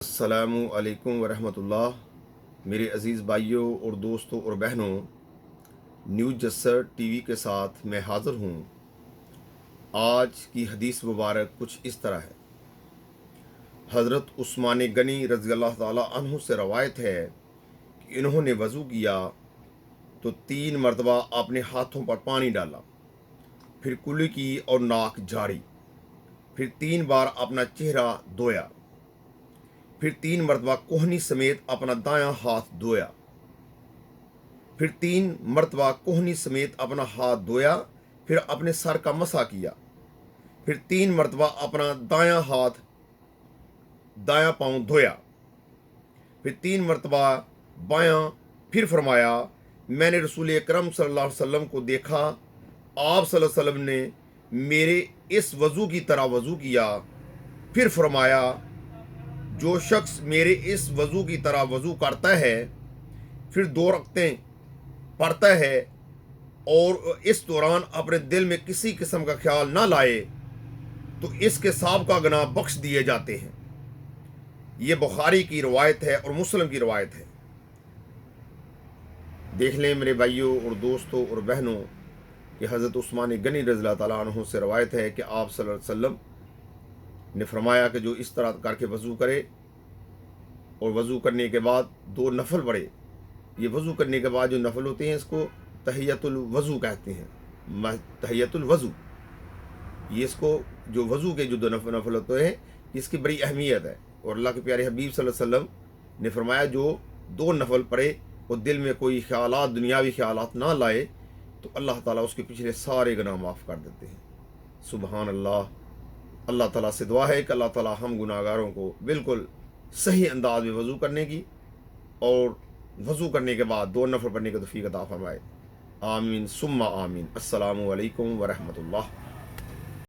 अस्सलामु अलैकुम वरहमतुल्लाह। मेरे अज़ीज़ भाइयों और दोस्तों और बहनों, न्यूज़ जस्सर टीवी के साथ मैं हाज़िर हूँ। आज की हदीस मुबारक कुछ इस तरह है। हज़रत उस्मान गनी रज़ी अल्लाह ताला अन्हु से रवायत है कि इन्होंने वज़ू किया तो 3 मरतबा अपने हाथों पर पानी डाला, फिर कुल्ली की और नाक झाड़ी, फिर 3 बार अपना चेहरा धोया, फिर 3 मरतबा कोहनी समेत अपना दायां हाथ धोया, फिर 3 मरतबा कोहनी समेत अपना हाथ धोया, फिर अपने सर का मसा किया, फिर 3 मरतबा अपना दायां पाँव धोया, फिर 3 मरतबा बायां, फिर फरमाया, मैंने रसूल अकरम सल्लल्लाहु अलैहि वसल्लम को देखा, आप सल्लल्लाहु अलैहि वसल्लम ने मेरे इस वज़ू की तरह वज़ू किया। फिर फरमाया, जो शख्स मेरे इस वज़ू की तरह वज़ू करता है, फिर 2 रकतें पढ़ता है और इस दौरान अपने दिल में किसी किस्म का ख्याल ना लाए, तो इसके साबिक़ा गुनाह बख्श दिए जाते हैं। ये बुखारी की रवायत है और मुस्लिम की रवायत है। देख लें मेरे भाइयों और दोस्तों और बहनों कि हज़रत उस्मान गनी रज़ी अल्लाह ताला अन्हु से रवायत है कि आप सल्लल्लाहु अलैहि वसल्लम ने फरमाया कि जो इस तरह करके वज़ू करे और वज़ू करने के बाद 2 नफल पढ़े। ये वज़ू करने के बाद जो नफल होते हैं इसको तहियतुल वज़ू कहते हैं। तहियतुल वज़ू, ये इसको जो वज़ू के जो 2 नफल होते हैं इसकी बड़ी अहमियत है। और अल्लाह के प्यारे हबीब सल्लल्लाहु अलैहि वसल्लम ने फरमाया, जो 2 नफल पढ़े और दिल में कोई ख्यालात, दुनियावी ख्यालात ना लाए, तो अल्लाह ताला उसके पिछले सारे गुनाह माफ़ कर देते हैं। सुबहान अल्लाह। अल्लाह ताला से दुआ है कि अल्लाह ताला हम गुनाहगारों को बिल्कुल सही अंदाज में वज़ू करने की और वज़ू करने के बाद 2 नफल पढ़ने की तौफ़ीक़ अता फरमाए। आमीन सुम्मा आमीन। अस्सलामु अलैकुम वरहमतुल्लाह।